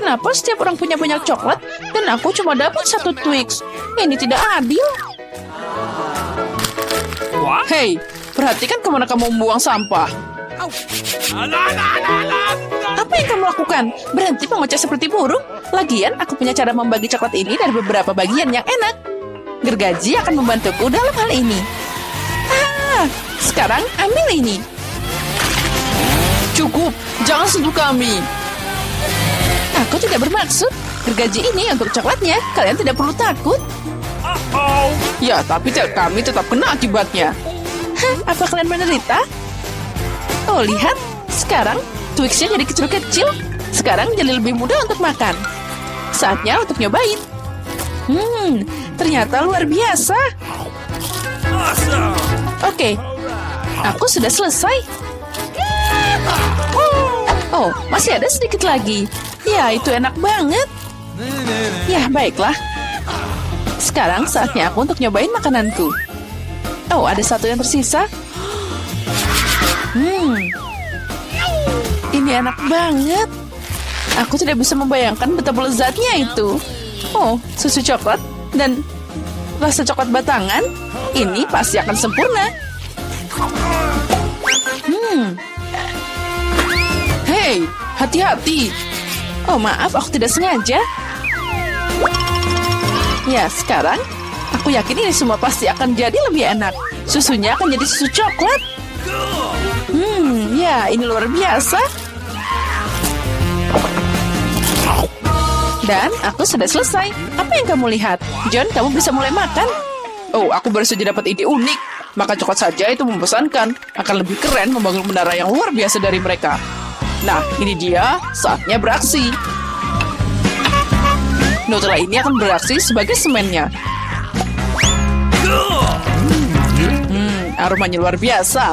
Kenapa setiap orang punya banyak coklat dan aku cuma dapat satu Twix? Ini tidak adil. Hei, perhatikan kemana kamu membuang sampah. Apa yang kamu lakukan? Berhenti mengoceh seperti burung. Lagian, aku punya cara membagi coklat ini dari beberapa bagian yang enak. Gergaji akan membantuku dalam hal ini. Sekarang ambil ini. Cukup, jangan sentuh kami. Aku tidak bermaksud. Gergaji ini untuk coklatnya. Kalian tidak perlu takut. Ya, tapi kami tetap kena akibatnya. Apa kalian menderita? Oh, lihat. Sekarang Twix-nya jadi kecil-kecil. Sekarang jadi lebih mudah untuk makan. Saatnya untuk nyobain. Ternyata luar biasa. Oke, aku sudah selesai. Oh, masih ada sedikit lagi. Ya, itu enak banget. Ya, baiklah. Sekarang saatnya aku untuk nyobain makananku. Oh, ada satu yang tersisa. Ini enak banget. Aku tidak bisa membayangkan betapa lezatnya itu. Oh, susu coklat dan rasa coklat batangan. Ini pasti akan sempurna. Hei, hati-hati. Oh, maaf, aku tidak sengaja. Ya, sekarang aku yakin ini semua pasti akan jadi lebih enak. Susunya akan jadi susu coklat. Ya, ini luar biasa. Dan aku sudah selesai. Apa yang kamu lihat? John, kamu bisa mulai makan. Oh, aku baru saja dapat ide unik. Makan coklat saja itu membosankan. Akan lebih keren membangun menara yang luar biasa dari mereka. Nah, ini dia. Saatnya beraksi. Nutella ini akan beraksi sebagai semennya. Aromanya luar biasa.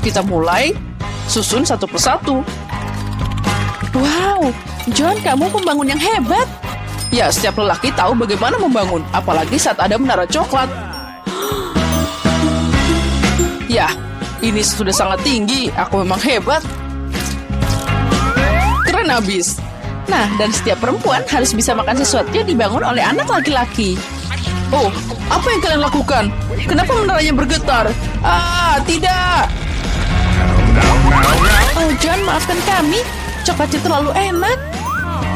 Kita mulai susun satu persatu. Wow, John, kamu pembangun yang hebat. Ya, setiap lelaki tahu bagaimana membangun, apalagi saat ada menara coklat. Ya, ini sudah sangat tinggi. Aku memang hebat. Keren abis. Nah, dan setiap perempuan harus bisa makan sesuatu yang dibangun oleh anak laki-laki. Oh, apa yang kalian lakukan? Kenapa menaranya bergetar? Tidak. Oh, John, maafkan kami. Coklatnya terlalu enak.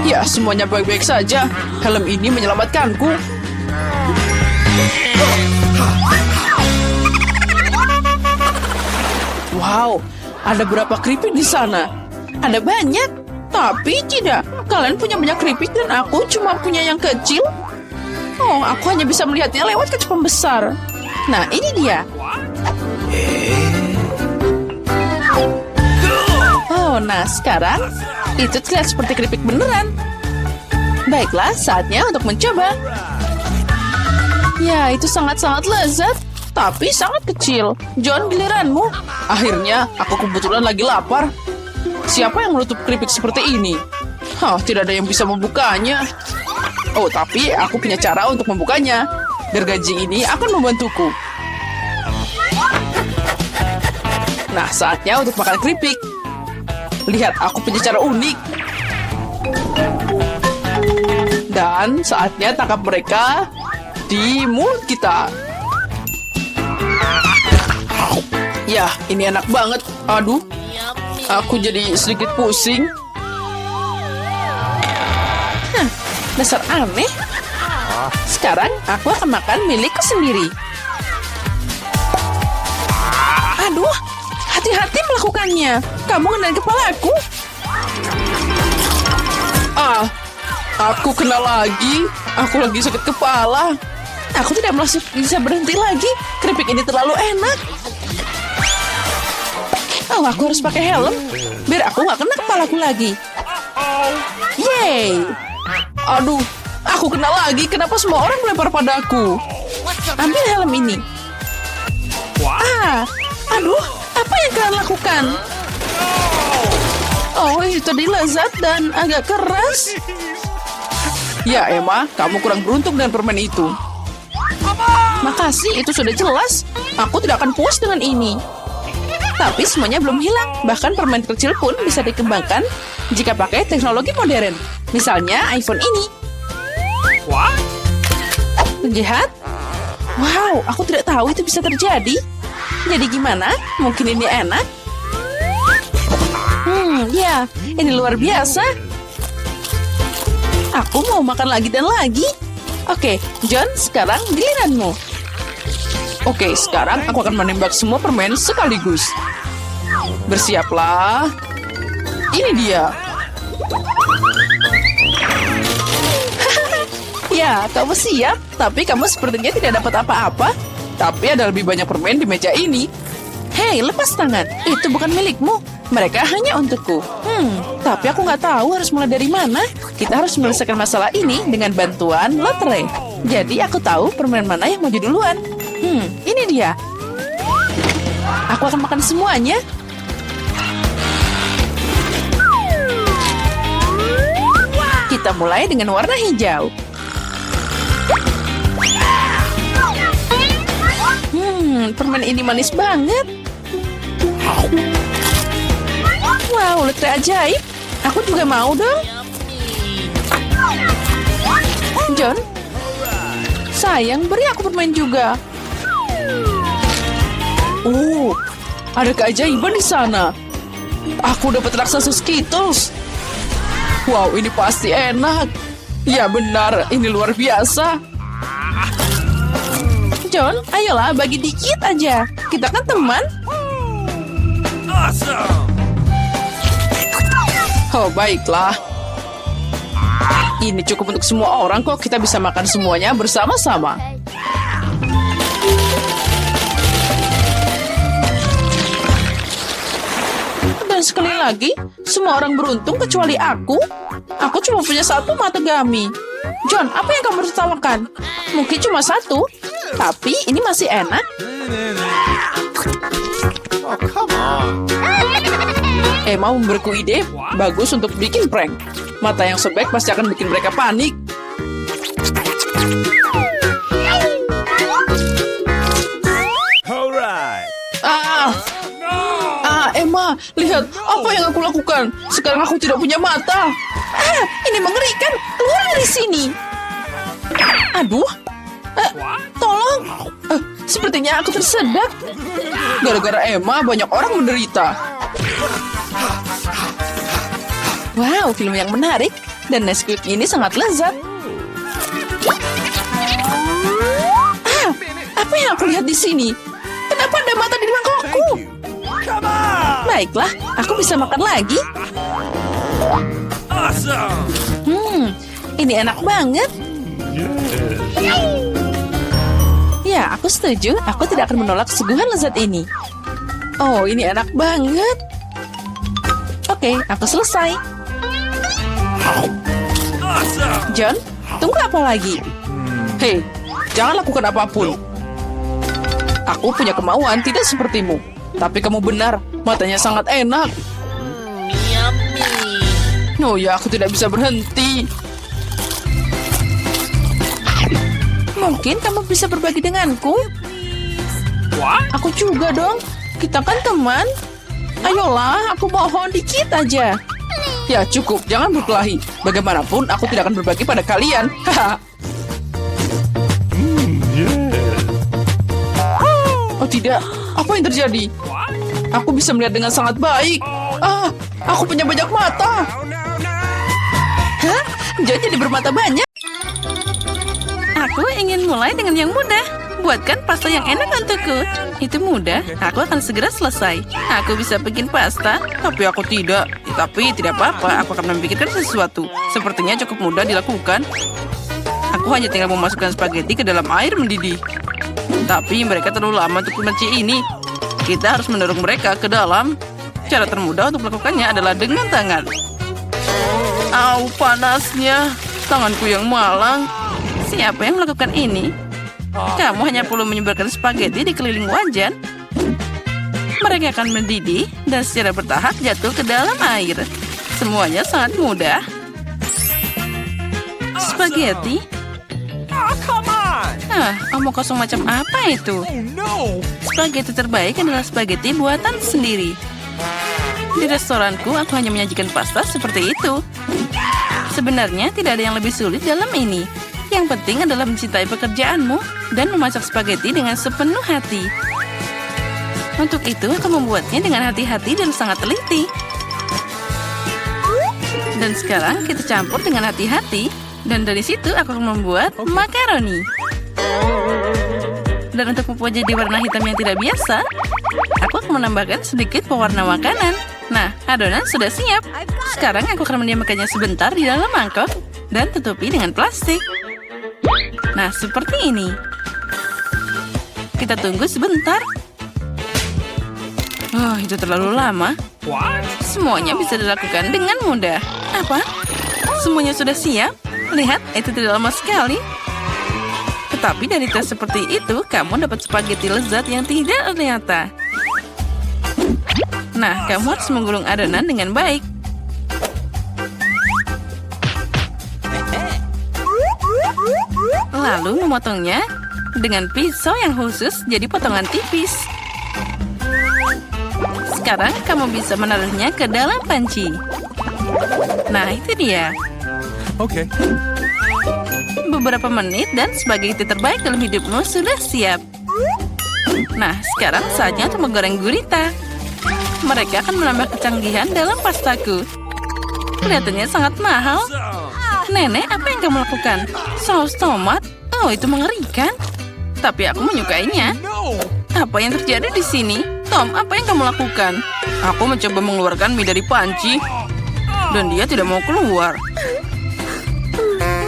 Ya, semuanya baik-baik saja. Helm ini menyelamatkanku. Wow, ada berapa keripik di sana? Ada banyak, tapi tidak. Kalian punya banyak keripik dan aku cuma punya yang kecil. Oh, aku hanya bisa melihatnya lewat kaca pembesar. Nah, ini dia. Oh, nah sekarang itu terlihat seperti keripik beneran. Baiklah, saatnya untuk mencoba. Ya, itu sangat-sangat lezat, tapi sangat kecil. John, giliranmu. Akhirnya, aku kebetulan lagi lapar. Siapa yang menutup keripik seperti ini? Tidak ada yang bisa membukanya. Oh, tapi aku punya cara untuk membukanya. Gergaji ini akan membantuku. Nah, saatnya untuk makan keripik. Lihat, aku punya cara unik. Dan saatnya tangkap mereka di mulut kita. Ya, ini enak banget. Aduh, aku jadi sedikit pusing. Dasar aneh. Sekarang aku akan makan milikku sendiri. Aduh, hati-hati melakukannya. Kamu kena kepalaku. Aku kena lagi. Aku lagi sakit kepala. Aku tidak bisa berhenti lagi. Keripik ini terlalu enak. Oh, aku harus pakai helm biar aku nggak kena kepalaku lagi. Yeay. Aduh, aku kena lagi. Kenapa semua orang melempar padaku? Ambil helm ini. Aduh, apa yang kalian lakukan? Oh, itu tadi lezat dan agak keras. Ya, Emma, kamu kurang beruntung dengan permen itu. Makasih, itu sudah jelas. Aku tidak akan puas dengan ini. Tapi semuanya belum hilang. Bahkan permen kecil pun bisa dikembangkan jika pakai teknologi modern. Misalnya iPhone ini. Lihat. Wow, aku tidak tahu itu bisa terjadi. Jadi gimana? Mungkin ini enak? Ya, ini luar biasa. Aku mau makan lagi dan lagi. Oke, John, sekarang giliranmu. Oke, sekarang aku akan menembak semua permen sekaligus. Bersiaplah. Ini dia. Ya, kamu siap, tapi kamu sepertinya tidak dapat apa-apa. Tapi ada lebih banyak permen di meja ini. Hei, lepas tangan. Itu bukan milikmu. Mereka hanya untukku. Tapi aku nggak tahu harus mulai dari mana. Kita harus menyelesaikan masalah ini dengan bantuan lotre. Jadi aku tahu permen mana yang maju duluan. Ini dia. Aku akan makan semuanya. Kita mulai dengan warna hijau. Permen ini manis banget. Wow, lotre ajaib. Aku juga mau dong. John, sayang, beri aku permen juga. Oh, ada keajaiban di sana. Aku dapat raksasa Skittles. Wow, ini pasti enak. Ya benar, ini luar biasa. John, ayolah bagi dikit aja. Kita kan teman. Oh, baiklah. Ini cukup untuk semua orang kok. Kita bisa makan semuanya bersama-sama. Dan sekali lagi, semua orang beruntung kecuali aku. Aku cuma punya satu mata gami. John, apa yang kamu tertawakan? Mungkin cuma satu, tapi ini masih enak. Emma memberiku ide bagus untuk bikin prank. Mata yang sobek pasti akan bikin mereka panik. Emma, lihat apa yang aku lakukan. Sekarang aku tidak punya mata. Ini mengerikan. Keluar dari sini. Aduh. Tolong. Sepertinya aku tersedak. Gara-gara Emma, banyak orang menderita. Wow, film yang menarik. Dan Nesquik ini sangat lezat. Apa yang aku lihat di sini? Kenapa ada mata di mangkokku? Baiklah, aku bisa makan lagi. Ini enak banget. Ya, aku setuju. Aku tidak akan menolak kesuguhan lezat ini. Oh, ini enak banget. Oke, aku selesai. John, tunggu apa lagi? Hei, jangan lakukan apapun. Aku punya kemauan tidak sepertimu. Tapi kamu benar, matanya sangat enak. Oh ya, aku tidak bisa berhenti. Mungkin kamu bisa berbagi denganku. Aku juga dong. Kita kan teman. Ayolah, aku mohon dikit aja. Ya cukup, jangan berkelahi. Bagaimanapun, aku tidak akan berbagi pada kalian. Oh tidak, apa yang terjadi? Aku bisa melihat dengan sangat baik. Aku punya banyak mata. Hah? Jadi bermata banyak? Aku ingin mulai dengan yang mudah. Buatkan pasta yang enak untukku. Itu mudah, aku akan segera selesai. Aku bisa bikin pasta, tapi aku tidak. Tapi tidak apa-apa, aku akan memikirkan sesuatu. Sepertinya cukup mudah dilakukan. Aku hanya tinggal memasukkan spaghetti ke dalam air mendidih. Tapi mereka terlalu lama untuk kunci ini. Kita harus mendorong mereka ke dalam. Cara termudah untuk melakukannya adalah dengan tangan. Au, panasnya. Tanganku yang malang. Siapa yang melakukan ini? Kamu hanya perlu menyebarkan spaghetti di keliling wajan. Mereka akan mendidih dan secara bertahap jatuh ke dalam air. Semuanya sangat mudah. Spaghetti? Omong kosong macam apa itu? Spaghetti terbaik adalah spaghetti buatan sendiri. Di restoranku, aku hanya menyajikan pasta seperti itu. Sebenarnya tidak ada yang lebih sulit dalam ini. Yang penting adalah mencintai pekerjaanmu dan memasak spaghetti dengan sepenuh hati. Untuk itu, aku membuatnya dengan hati-hati dan sangat teliti. Dan sekarang kita campur dengan hati-hati. Dan dari situ aku akan membuat makaroni. Dan untuk membuat jadi warna hitam yang tidak biasa, aku akan menambahkan sedikit pewarna makanan. Nah, adonan sudah siap. Sekarang aku akan mendiamkannya sebentar di dalam mangkok dan tutupi dengan plastik. Nah, seperti ini. Kita tunggu sebentar. Oh, itu terlalu lama. Semuanya bisa dilakukan dengan mudah. Apa? Semuanya sudah siap? Lihat, itu tidak lama sekali. Tetapi dari tes seperti itu, kamu dapat spaghetti lezat yang tidak ternyata. Nah, kamu harus menggulung adonan dengan baik. Lalu memotongnya dengan pisau yang khusus jadi potongan tipis. Sekarang kamu bisa menaruhnya ke dalam panci. Nah, itu dia. Oke. Beberapa menit dan spaghetti terbaik dalam hidupmu sudah siap. Nah, sekarang saatnya untuk menggoreng gurita. Mereka akan menambah kecanggihan dalam pastaku. Kelihatannya sangat mahal. Nenek, apa yang kamu lakukan? Saus tomat? Oh, itu mengerikan. Tapi aku menyukainya. Apa yang terjadi di sini? Tom, apa yang kamu lakukan? Aku mencoba mengeluarkan mie dari panci. Dan dia tidak mau keluar.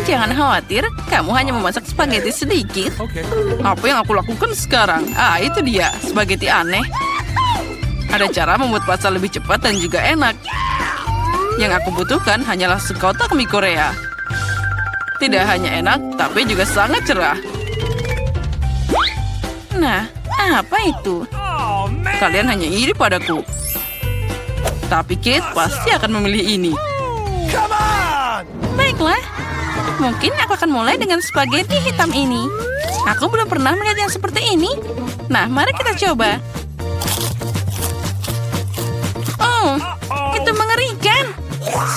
Jangan khawatir, kamu hanya memasak spaghetti sedikit. Apa yang aku lakukan sekarang? Ah, itu dia, spaghetti aneh. Ada cara membuat pasta lebih cepat dan juga enak. Yang aku butuhkan hanyalah sekotak mie Korea. Tidak hanya enak, tapi juga sangat cerah. Nah, apa itu? Kalian hanya iri padaku. Tapi Kate pasti akan memilih ini. Baiklah. Mungkin aku akan mulai dengan spaghetti hitam ini. Aku belum pernah melihat yang seperti ini. Nah, mari kita coba. Oh, itu mengerikan.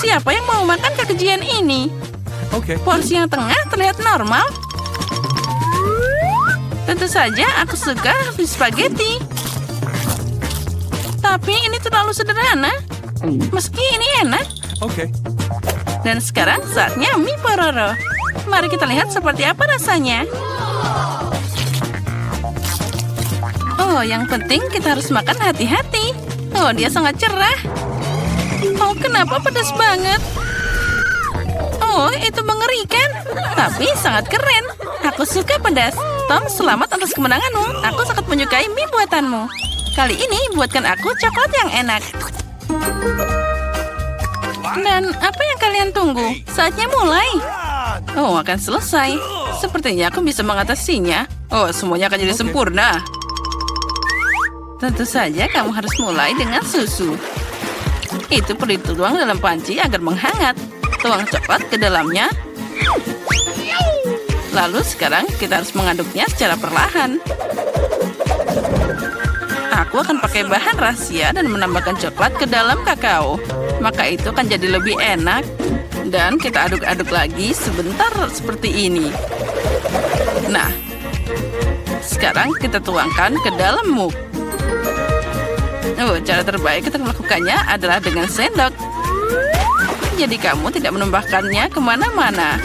Siapa yang mau makan kekejian ini? Porsi yang tengah terlihat normal. Tentu saja aku suka spaghetti. Tapi ini terlalu sederhana. Meski ini enak. Dan sekarang saatnya mie pororo. Mari kita lihat seperti apa rasanya. Oh, yang penting kita harus makan hati-hati. Oh, dia sangat cerah. Oh, kenapa pedas banget? Oh, itu mengerikan. Tapi sangat keren. Aku suka pedas. Tom, selamat atas kemenanganmu. Aku sangat menyukai mie buatanmu. Kali ini buatkan aku coklat yang enak. Dan apa yang kalian tunggu? Saatnya mulai. Oh, akan selesai. Sepertinya aku bisa mengatasinya. Oh, semuanya akan jadi sempurna. Tentu saja kamu harus mulai dengan susu. Itu perlu dituang dalam panci agar menghangat. Tuang coklat ke dalamnya. Lalu sekarang kita harus mengaduknya secara perlahan. Aku akan pakai bahan rahasia dan menambahkan coklat ke dalam kakao. Maka itu akan jadi lebih enak. Dan kita aduk-aduk lagi sebentar seperti ini. Nah, sekarang kita tuangkan ke dalam mug. Oh, cara terbaik kita melakukannya adalah dengan sendok. Jadi kamu tidak menumpahkannya kemana-mana.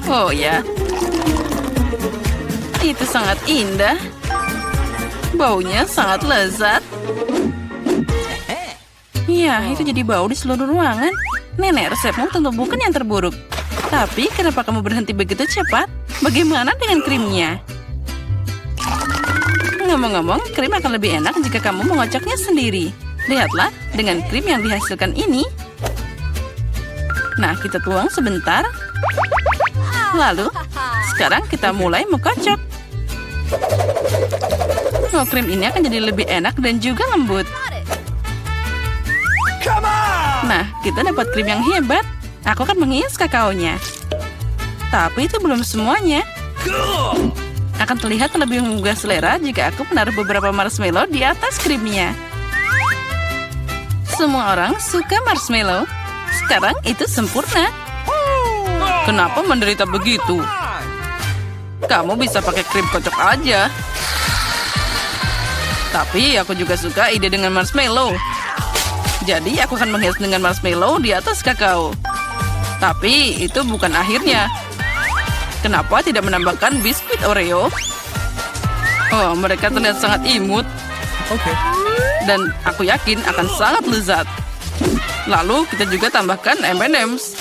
Oh ya, itu sangat indah. Baunya sangat lezat. Ya, itu jadi bau di seluruh ruangan. Nenek, resepmu tentu bukan yang terburuk. Tapi kenapa kamu berhenti begitu cepat? Bagaimana dengan krimnya? Ngomong-ngomong, krim akan lebih enak jika kamu mengocoknya sendiri. Lihatlah, dengan krim yang dihasilkan ini. Nah, kita tuang sebentar. Lalu, sekarang kita mulai mengkocok. Oh, krim ini akan jadi lebih enak dan juga lembut. Nah, kita dapat krim yang hebat. Aku akan menghias kakaonya. Tapi itu belum semuanya. akan terlihat lebih menggugah selera jika aku menaruh beberapa marshmallow di atas krimnya. Semua orang suka marshmallow. Sekarang itu sempurna. Kenapa menderita begitu? Kamu bisa pakai krim kocok aja. Tapi aku juga suka ide dengan marshmallow. Jadi aku akan menghias dengan marshmallow di atas kakao. Tapi itu bukan akhirnya. Kenapa tidak menambahkan biskuit Oreo? Oh, mereka terlihat sangat imut. Oke. Dan aku yakin akan sangat lezat. Lalu kita juga tambahkan M&M's.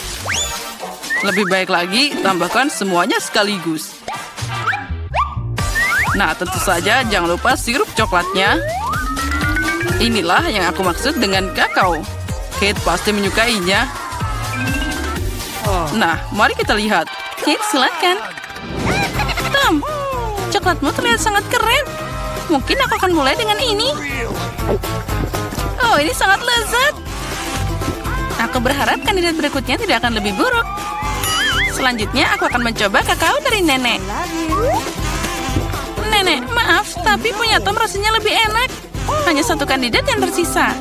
Lebih baik lagi, tambahkan semuanya sekaligus. Nah, tentu saja jangan lupa sirup coklatnya. Inilah yang aku maksud dengan kakao. Kate pasti menyukainya. Nah, mari kita lihat. Kate, silakan. Tom, coklatmu terlihat sangat keren. Mungkin aku akan mulai dengan ini. Oh, ini sangat lezat. Aku berharap kandidat berikutnya tidak akan lebih buruk. Selanjutnya, aku akan mencoba kakao dari nenek. Nenek, maaf, tapi punya Tom rasanya lebih enak. Hanya satu kandidat yang tersisa.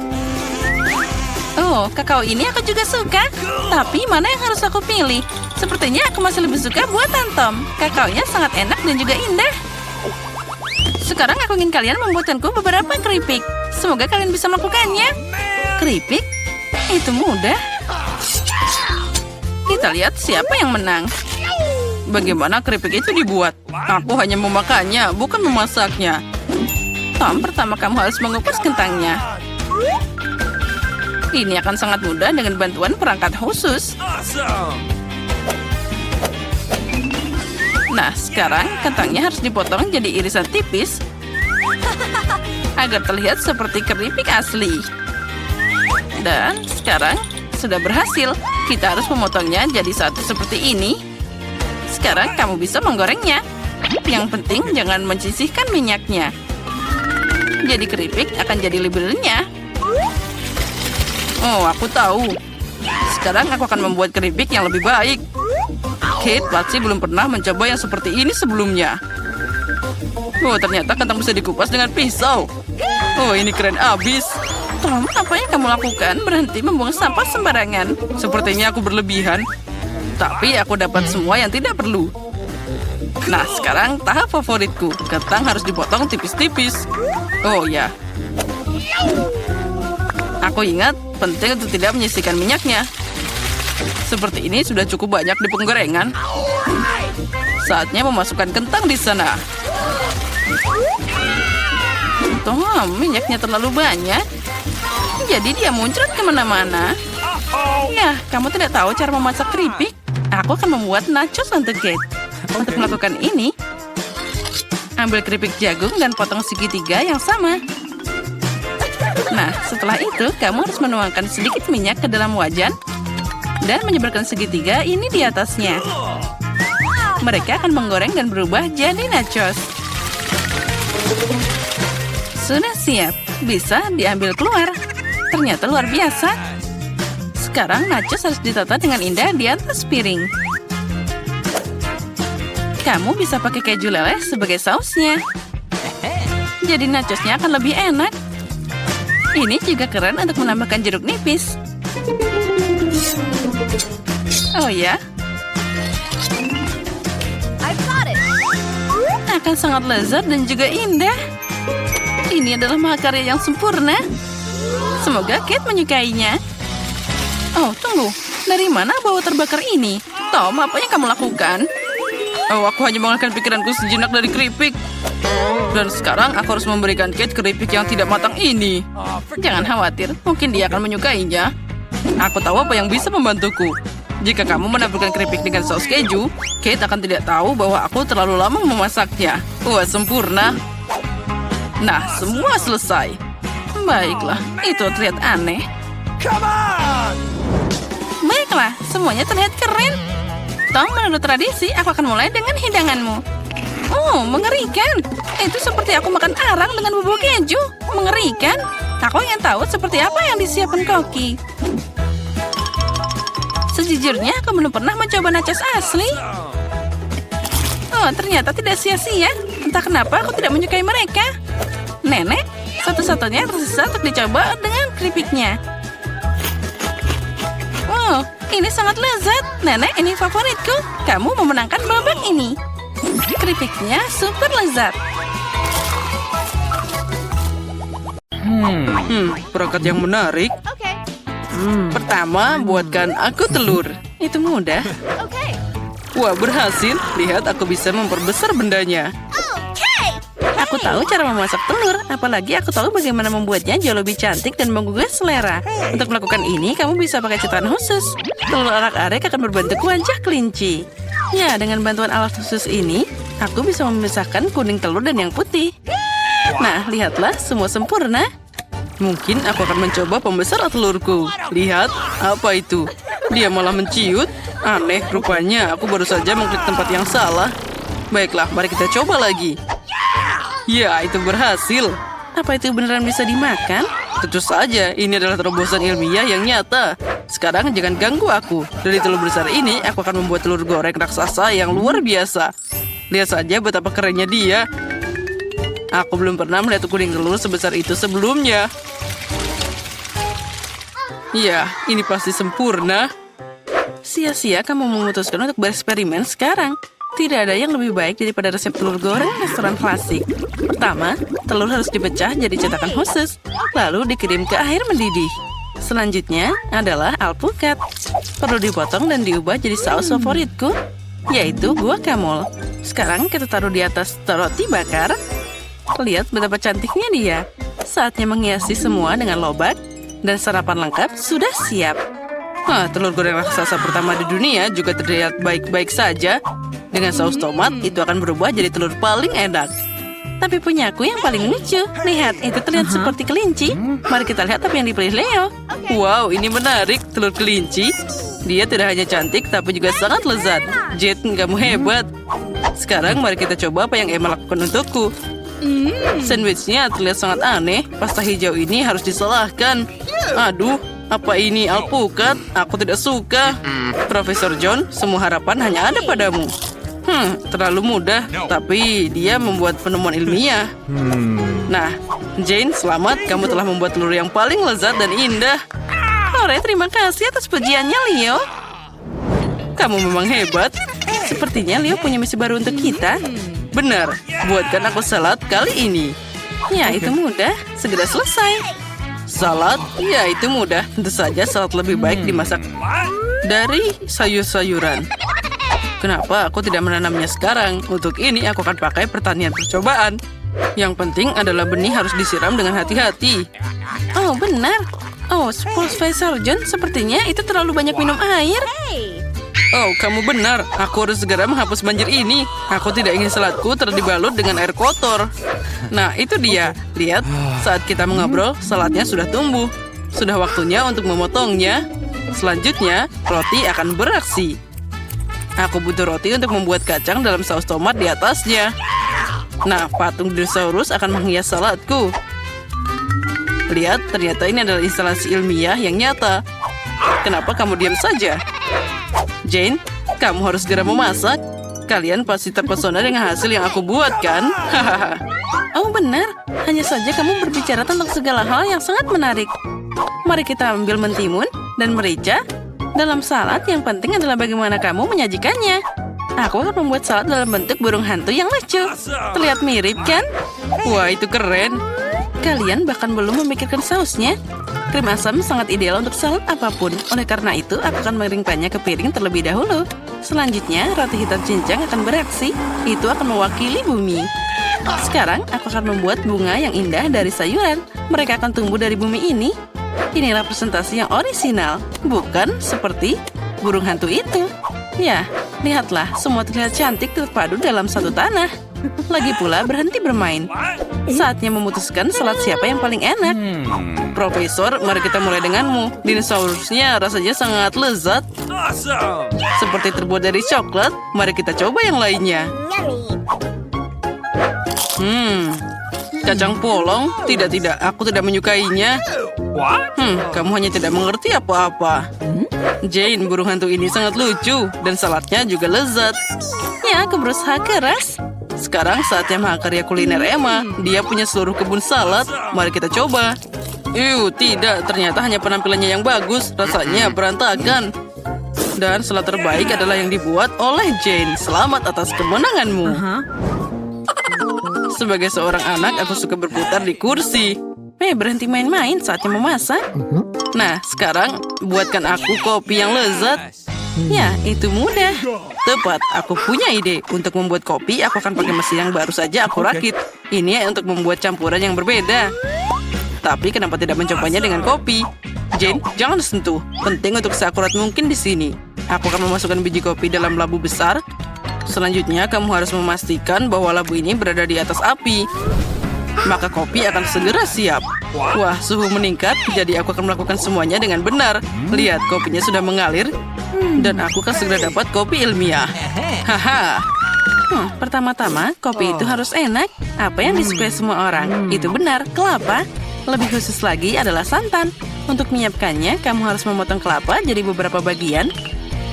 Oh, kakao ini aku juga suka. Tapi mana yang harus aku pilih? Sepertinya aku masih lebih suka buatan Tom. Kakaonya sangat enak dan juga indah. Sekarang aku ingin kalian membuatkanku beberapa keripik. Semoga kalian bisa melakukannya. Keripik? Itu mudah. Kita lihat siapa yang menang. Bagaimana keripik itu dibuat? Aku hanya memakannya, bukan memasaknya. Tom, pertama kamu harus mengupas kentangnya. Ini akan sangat mudah dengan bantuan perangkat khusus. Nah, sekarang kentangnya harus dipotong jadi irisan tipis agar terlihat seperti keripik asli. Dan sekarang sudah berhasil. Kita harus memotongnya jadi satu seperti ini. Sekarang kamu bisa menggorengnya. Yang penting jangan menyisihkan minyaknya. Jadi keripik akan jadi lebih renyah. Oh, aku tahu. Sekarang aku akan membuat keripik yang lebih baik. Kate pasti belum pernah mencoba yang seperti ini sebelumnya. Oh, ternyata kentang bisa dikupas dengan pisau. Oh, ini keren abis. Tom, apa yang kamu lakukan? Berhenti membuang sampah sembarangan. Sepertinya aku berlebihan. Tapi aku dapat semua yang tidak perlu. Nah, sekarang tahap favoritku. Kentang harus dipotong tipis-tipis. Oh ya. Aku ingat, penting untuk tidak menyisihkan minyaknya. Seperti ini sudah cukup banyak di penggorengan. Saatnya memasukkan kentang di sana. Tom, minyaknya terlalu banyak. Jadi dia muncrat kemana-mana. Ya, kamu tidak tahu cara memasak keripik? Aku akan membuat nachos untuk Kate. Untuk melakukan ini, ambil keripik jagung dan potong segitiga yang sama. Nah, setelah itu, kamu harus menuangkan sedikit minyak ke dalam wajan dan menyebarkan segitiga ini di atasnya. Mereka akan menggoreng dan berubah jadi nachos. Sudah siap, bisa diambil keluar. Ternyata luar biasa. Sekarang nachos harus ditata dengan indah di atas piring. Kamu bisa pakai keju leleh sebagai sausnya. Jadi nachosnya akan lebih enak. Ini juga keren untuk menambahkan jeruk nipis. Oh ya? Akan sangat lezat dan juga indah. Ini adalah mahakarya yang sempurna. Semoga Kate menyukainya. Oh, tunggu. Dari mana bau terbakar ini? Tom, apa yang kamu lakukan? Oh, aku hanya mengalihkan pikiranku sejenak dari keripik. Dan sekarang aku harus memberikan Kate keripik yang tidak matang ini. Jangan khawatir, mungkin dia akan menyukainya. Aku tahu apa yang bisa membantuku. Jika kamu menaburkan keripik dengan saus keju, Kate akan tidak tahu bahwa aku terlalu lama memasaknya. Wah, sempurna. Nah, semua selesai. Baiklah, itu terlihat aneh. Baiklah, semuanya terlihat keren. Tom, menurut tradisi, aku akan mulai dengan hidanganmu. Oh, mengerikan. Itu seperti aku makan arang dengan bubuk keju. Mengerikan. Aku ingin tahu seperti apa yang disiapkan Koki. Sejujurnya, aku belum pernah mencoba nachos asli. Oh, ternyata tidak sia-sia. Entah kenapa aku tidak menyukai mereka. Nenek, satu-satunya yang tersisa untuk dicoba dengan keripiknya. Oh, ini sangat lezat. Nenek, ini favoritku. Kamu memenangkan babak ini. Keripiknya super lezat. Perangkat yang menarik. Pertama, buatkan aku telur. Itu mudah. Wah, berhasil. Lihat, aku bisa memperbesar bendanya. Aku tahu cara memasak telur. Apalagi aku tahu bagaimana membuatnya jauh lebih cantik dan menggugah selera. Untuk melakukan ini, kamu bisa pakai cetakan khusus. Telur arak-arik akan berbentuk wajah kelinci. Ya, dengan bantuan alat khusus ini, aku bisa memisahkan kuning telur dan yang putih. Nah, lihatlah, semua sempurna. Mungkin aku akan mencoba pembesar telurku. Lihat, apa itu? Dia malah menciut. Aneh, rupanya aku baru saja mengklik tempat yang salah. Baiklah, mari kita coba lagi. Ya, itu berhasil. Apa itu beneran bisa dimakan? Tentu saja, ini adalah terobosan ilmiah yang nyata. Sekarang jangan ganggu aku. Dari telur besar ini, aku akan membuat telur goreng raksasa yang luar biasa. Lihat saja betapa kerennya dia. Aku belum pernah melihat kuning telur sebesar itu sebelumnya. Ya, ini pasti sempurna. Sia-sia kamu memutuskan untuk bereksperimen sekarang. Tidak ada yang lebih baik daripada resep telur goreng restoran klasik. Pertama, telur harus dipecah jadi cetakan khusus, lalu dikirim ke air mendidih. Selanjutnya adalah alpukat. Perlu dipotong dan diubah jadi saus favoritku, yaitu guacamole. Sekarang kita taruh di atas roti bakar. Lihat betapa cantiknya dia. Saatnya menghiasi semua dengan lobak, dan sarapan lengkap sudah siap. Telur goreng raksasa pertama di dunia juga terlihat baik-baik saja. Dengan saus tomat, itu akan berubah jadi telur paling enak. Tapi punyaku yang paling lucu. Lihat, itu terlihat seperti kelinci. Mari kita lihat apa yang dipilih Leo. Wow, ini menarik, telur kelinci. Dia tidak hanya cantik, tapi juga sangat lezat. Jet, kamu hebat. Sekarang mari kita coba apa yang Emma lakukan untukku. Sandwichnya terlihat sangat aneh. Pasta hijau ini harus disalahkan. Aduh, apa ini alpukat? Aku tidak suka. Profesor John, semua harapan hanya ada padamu. Terlalu mudah, tapi dia membuat penemuan ilmiah. Nah, Jane, selamat. Kamu telah membuat telur yang paling lezat dan indah. Hore, terima kasih atas pujiannya, Leo. Kamu memang hebat. Sepertinya Leo punya misi baru untuk kita. Benar, buatkan aku salad kali ini. Ya, itu mudah. Segera selesai. Salad? Ya, itu mudah. Tentu saja salad lebih baik dimasak dari sayur-sayuran. Kenapa aku tidak menanamnya sekarang? Untuk ini aku akan pakai pertanian percobaan. Yang penting adalah benih harus disiram dengan hati-hati. Oh, benar. Oh, Profesor John, sepertinya itu terlalu banyak minum air. Oh, kamu benar. Aku harus segera menghapus banjir ini. Aku tidak ingin saladku terdibalut dengan air kotor. Nah, itu dia. Lihat, saat kita mengobrol, saladnya sudah tumbuh. Sudah waktunya untuk memotongnya. Selanjutnya, roti akan beraksi. Aku butuh roti untuk membuat kacang dalam saus tomat di atasnya. Nah, patung dinosaurus akan menghias saladku. Lihat, ternyata ini adalah instalasi ilmiah yang nyata. Kenapa kamu diam saja? Jane, kamu harus segera memasak. Kalian pasti terpesona dengan hasil yang aku buat, kan? Oh, benar. Hanya saja kamu berbicara tentang segala hal yang sangat menarik. Mari kita ambil mentimun dan merica. Dalam salad, yang penting adalah bagaimana kamu menyajikannya. Aku akan membuat salad dalam bentuk burung hantu yang lucu. Terlihat mirip, kan? Wah, itu keren. Kalian bahkan belum memikirkan sausnya. Krim asam sangat ideal untuk salad apapun. Oleh karena itu, aku akan mengeringkannya ke piring terlebih dahulu. Selanjutnya, roti hitam cincang akan beraksi. Itu akan mewakili bumi. Sekarang, aku akan membuat bunga yang indah dari sayuran. Mereka akan tumbuh dari bumi ini. Inilah presentasi yang orisinal, bukan seperti burung hantu itu. Ya, lihatlah, semua terlihat cantik terpadu dalam satu tanah. Lagi pula berhenti bermain. Saatnya memutuskan salad siapa yang paling enak. Profesor, mari kita mulai denganmu. Dinosaurusnya rasanya sangat lezat. Seperti terbuat dari coklat. Mari kita coba yang lainnya. Kacang polong? Tidak, aku tidak menyukainya. Kamu hanya tidak mengerti apa-apa. Jane, burung hantu ini sangat lucu dan saladnya juga lezat. Ya, aku berusaha keras. sekarang saatnya mahakarya kuliner Emma. Dia punya seluruh kebun salad. Mari kita coba. Tidak. Ternyata hanya penampilannya yang bagus. Rasanya berantakan. Dan salad terbaik adalah yang dibuat oleh Jane. Selamat atas kemenanganmu. Sebagai seorang anak, aku suka berputar di kursi. Berhenti main-main, saatnya memasak. Nah, sekarang buatkan aku kopi yang lezat. Ya, itu mudah. Tepat, aku punya ide. Untuk membuat kopi, aku akan pakai mesin yang baru saja aku rakit. Ini untuk membuat campuran yang berbeda. Tapi kenapa tidak mencobanya dengan kopi? Jane, jangan sentuh. Penting untuk seakurat mungkin di sini. Aku akan memasukkan biji kopi dalam labu besar. Selanjutnya, kamu harus memastikan bahwa labu ini berada di atas api. Maka kopi akan segera siap. Wah, suhu meningkat, jadi aku akan melakukan semuanya dengan benar. Lihat, kopinya sudah mengalir. Dan aku akan segera dapat kopi ilmiah. Haha. Pertama-tama, kopi itu harus enak. Apa yang disukai semua orang? Itu benar, kelapa. Lebih khusus lagi adalah santan. Untuk menyiapkannya, kamu harus memotong kelapa jadi beberapa bagian.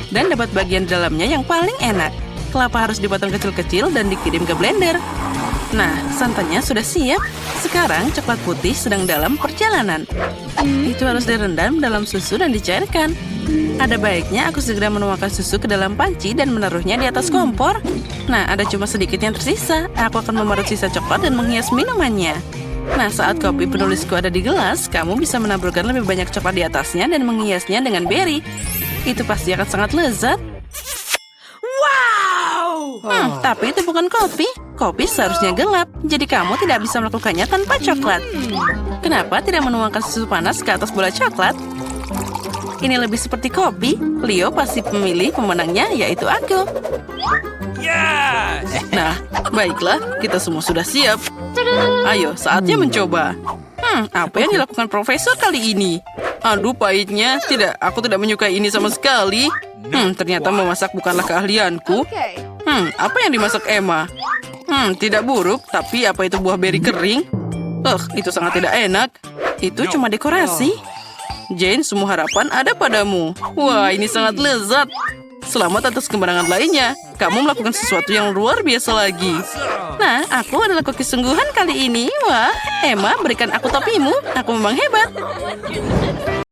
Dan dapat bagian dalamnya yang paling enak. Kelapa harus dipotong kecil-kecil dan dikirim ke blender. Nah, santannya sudah siap. Sekarang coklat putih sedang dalam perjalanan. Itu harus direndam dalam susu dan dicairkan. Ada baiknya aku segera menuangkan susu ke dalam panci dan menaruhnya di atas kompor. Nah, ada cuma sedikit yang tersisa. Aku akan memarut sisa coklat dan menghias minumannya. Nah, saat kopi penulisku ada di gelas, kamu bisa menaburkan lebih banyak coklat di atasnya dan menghiasnya dengan beri. Itu pasti akan sangat lezat. Tapi itu bukan kopi. Kopi seharusnya gelap, jadi kamu tidak bisa melakukannya tanpa coklat. Kenapa tidak menuangkan susu panas ke atas bola coklat? Ini lebih seperti kopi. Leo pasti memilih pemenangnya, yaitu aku. Nah, baiklah, kita semua sudah siap. Ayo, saatnya mencoba. Apa yang dilakukan profesor kali ini? Aduh, pahitnya. Tidak, aku tidak menyukai ini sama sekali. Ternyata memasak bukanlah keahlianku. Apa yang dimasak Emma? Tidak buruk, tapi apa itu buah beri kering? Itu sangat tidak enak. Itu cuma dekorasi. Jane, semua harapan ada padamu. Wah, ini sangat lezat. Selamat atas kemenangan lainnya. Kamu melakukan sesuatu yang luar biasa lagi. Nah, aku adalah koki sungguhan kali ini. Wah, Emma, berikan aku topimu. Aku memang hebat.